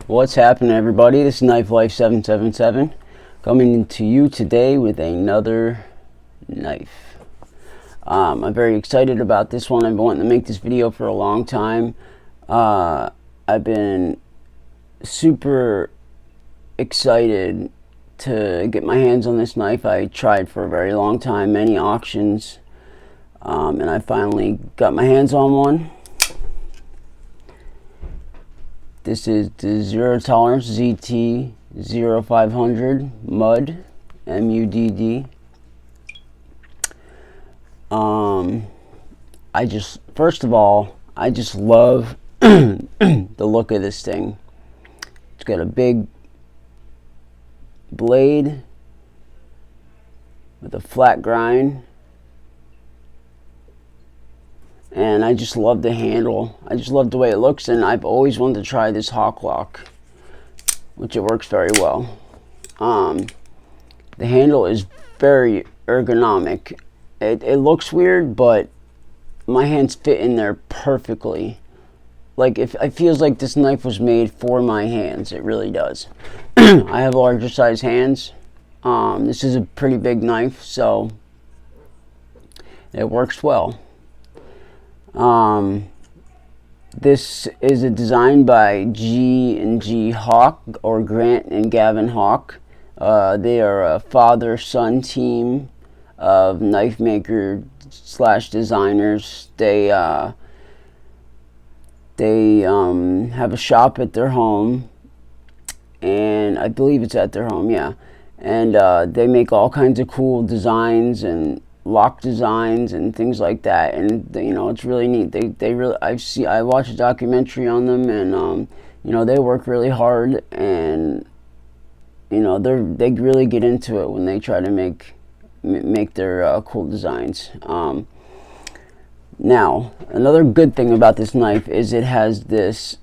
What's happening, everybody? This is Knife Life 777 coming to you today with another knife. I'm very excited about this one. I've been wanting to make this video for a long time. I've been super excited to get my hands on this knife. I tried for a very long time, many auctions, and I finally got my hands on one. This is the Zero Tolerance ZT 0500 MUDD, MUDD. First of all, I just love the look of this thing. It's got a big blade with a flat grind. And I just love the handle. I just love the way it looks, and I've always wanted to try this hawk lock, which it works very well. The handle is very ergonomic. It looks weird, but my hands fit in there perfectly. Like, it feels like this knife was made for my hands. It really does. I have larger size hands. This is a pretty big knife, so it works well. This is a design by G&G Hawk, or Grant and Gavin Hawk. They are a father-son team of knife maker / designers. They have a shop at their home, and I believe it's at their home, yeah. And they make all kinds of cool designs and lock designs and things like that, and it's really neat. They really, I watched a documentary on them, and they work really hard, and they really get into it when they try to make their cool designs. Now, another good thing about this knife is it has this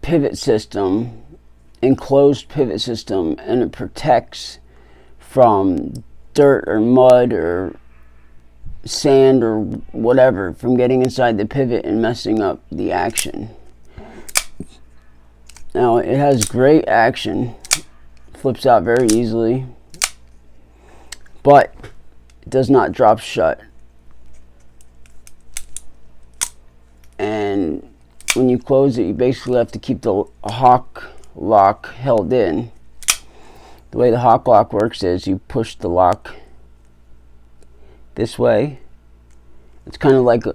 pivot system, enclosed pivot system, and it protects from dirt or mud or sand or whatever from getting inside the pivot and messing up the action. Now, it has great action, flips out very easily, but it does not drop shut. And when you close it, you basically have to keep the hawk lock held in. The way the hawk lock works is you push the lock this way. It's kind of like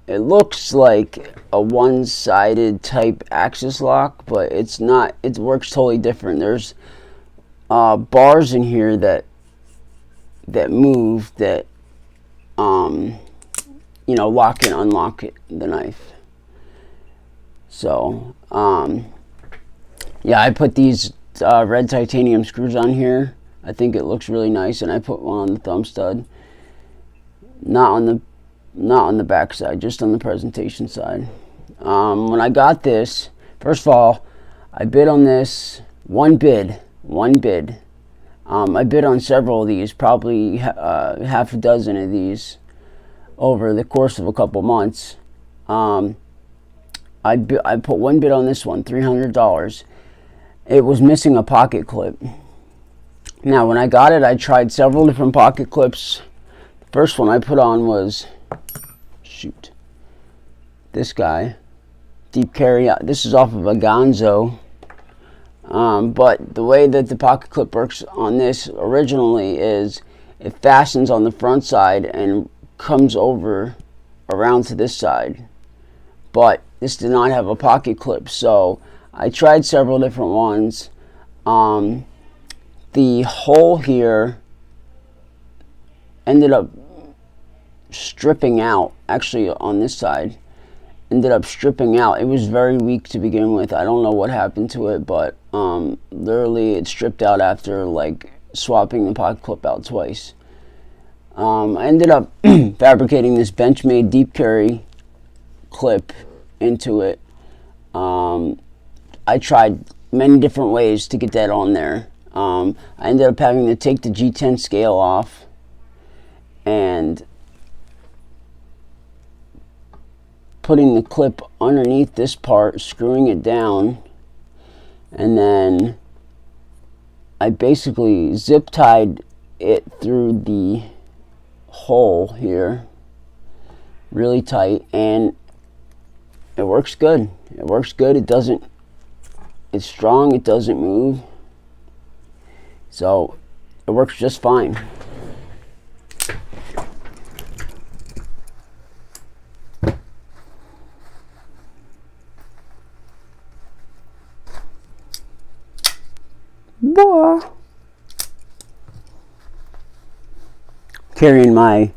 it looks like a one-sided type axis lock, but it's not. It works totally different. There's bars in here that move, that lock and unlock the knife. So yeah, I put these red titanium screws on here. I think it looks really nice, and I put one on the thumb stud, not on the back side, just on the presentation side. When I got this, first of all, I bid on this one bid. I bid on several of these, probably half a dozen of these over the course of a couple months. I put one bid on this one, $300. It was missing a pocket clip. Now, when I got it, I tried several different pocket clips. The first one I put on was, this guy, deep carry. This is off of a Gonzo. But the way that the pocket clip works on this originally is it fastens on the front side and comes over around to this side. But this did not have a pocket clip, so I tried several different ones. The hole here ended up stripping out, actually on this side, ended up stripping out. It was very weak to begin with. I don't know what happened to it, but literally it stripped out after like swapping the pocket clip out twice. I ended up fabricating this Benchmade deep carry clip into it. I tried many different ways to get that on there. I ended up having to take the G10 scale off and putting the clip underneath this part, screwing it down, and then I basically zip tied it through the hole here really tight, and it works good. It works good. It's strong, it doesn't move, so it works just fine. Carrying my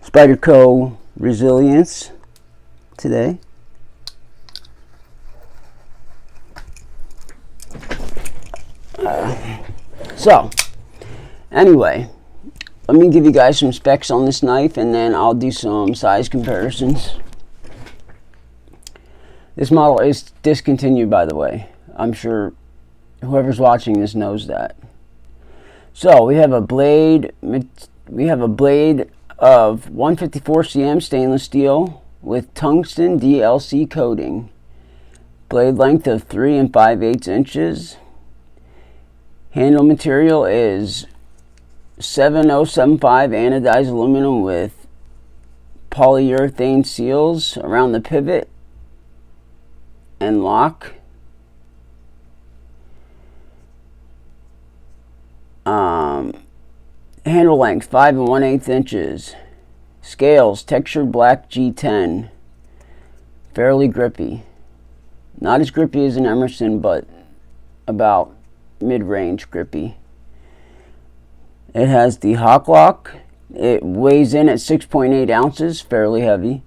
Spyderco Resilience today. So anyway, let me give you guys some specs on this knife, and then I'll do some size comparisons. This model is discontinued, by the way. I'm sure whoever's watching this knows that. So we have a blade. We have a blade of 154 cm stainless steel with tungsten DLC coating. Blade length of 3 5/8 inches. Handle material is 7075 anodized aluminum with polyurethane seals around the pivot and lock. Handle length 5 1/8 inches. Scales textured black G10. Fairly grippy. Not as grippy as an Emerson, but about mid-range grippy. It has the Hawk Lock. It weighs in at 6.8 ounces, fairly heavy.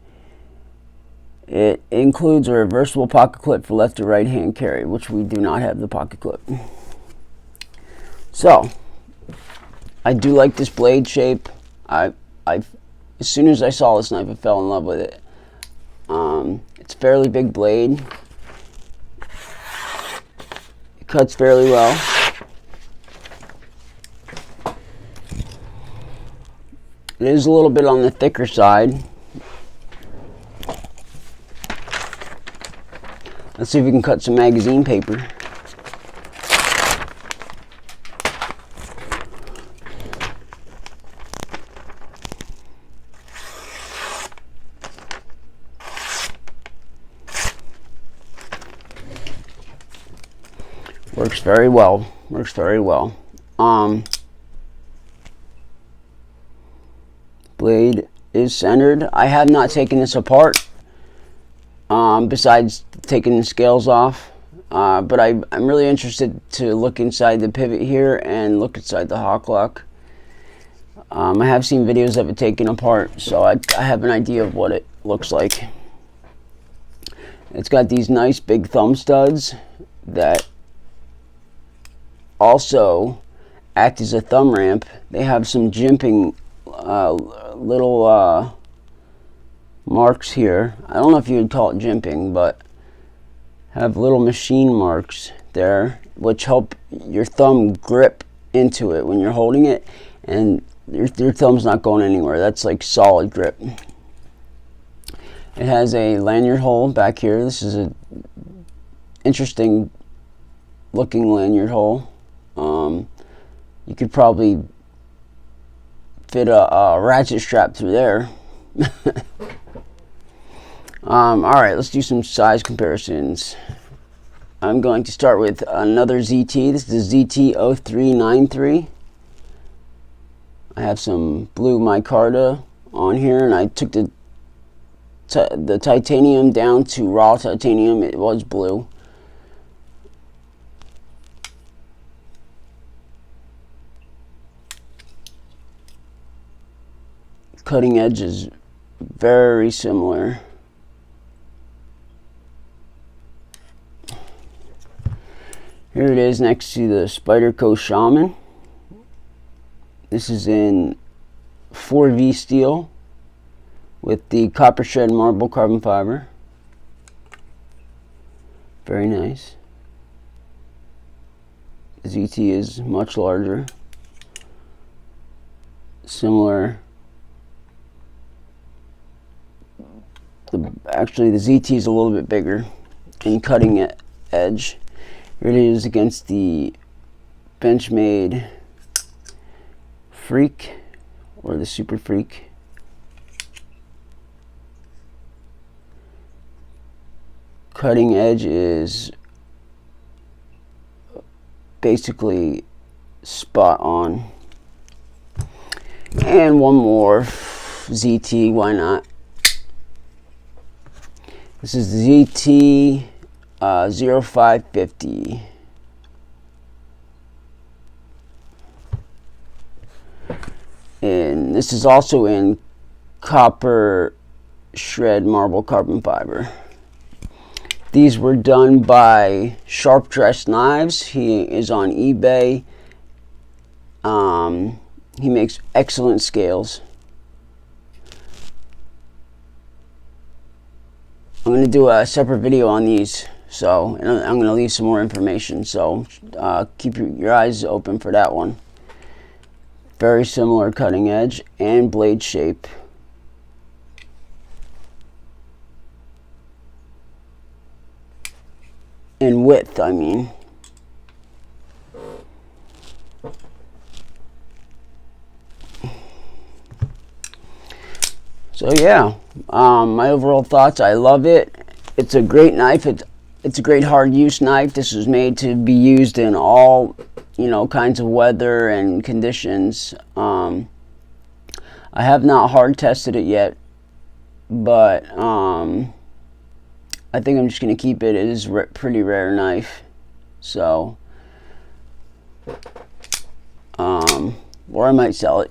It includes a reversible pocket clip for left or right hand carry, which we do not have the pocket clip. So I do like this blade shape. As soon as I saw this knife, I fell in love with it. It's a fairly big blade. It cuts fairly well. It is a little bit on the thicker side. Let's see if we can cut some magazine paper. Works very well. Works very well. Blade is centered. I have not taken this apart, besides taking the scales off. But I'm really interested to look inside the pivot here and look inside the Hawk Lock. I have seen videos of it taken apart, so I have an idea of what it looks like. It's got these nice big thumb studs that also act as a thumb ramp. They have some jimping little marks here. I don't know if you would call it jimping, but have little machine marks there which help your thumb grip into it when you're holding it, and your thumb's not going anywhere. That's like solid grip. It has a lanyard hole back here. This is a interesting looking lanyard hole. You could probably fit a ratchet strap through there. Alright, let's do some size comparisons. I'm going to start with another ZT. This is ZT0393. I have some blue micarta on here, and I took the titanium down to raw titanium. It was blue. Cutting edge is very similar. Here it is next to the Spyderco Shaman. This is in 4V steel with the copper shed marble carbon fiber. Very nice. ZT is much larger. Similar Actually, the ZT is a little bit bigger in cutting edge. Here it is against the Benchmade Freak, or the Super Freak. Cutting edge is basically spot on. And one more ZT, why not? This is the ZT 0550. And this is also in copper shred marble carbon fiber. These were done by Sharp Dressed Knives. He is on eBay. He makes excellent scales. I'm going to do a separate video on these, so and I'm going to leave some more information, so keep your eyes open for that one. Very similar cutting edge and blade shape. And width, I mean. So yeah, my overall thoughts, I love it. It's a great knife. It's a great hard use knife. This was made to be used in all, kinds of weather and conditions. I have not hard tested it yet, but I think I'm just going to keep it. It is a pretty rare knife, so or I might sell it,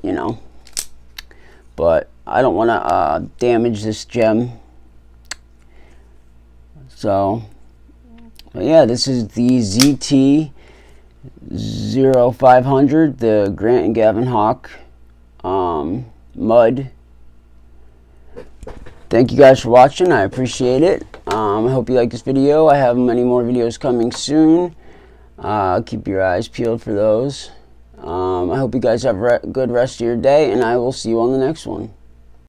but I don't want to damage this gem. So yeah, this is the ZT 0500, the Grant and Gavin Hawk MUDD. Thank you guys for watching. I appreciate it. I hope you like this video. I have many more videos coming soon. Keep your eyes peeled for those. I hope you guys have a good rest of your day, and I will see you on the next one.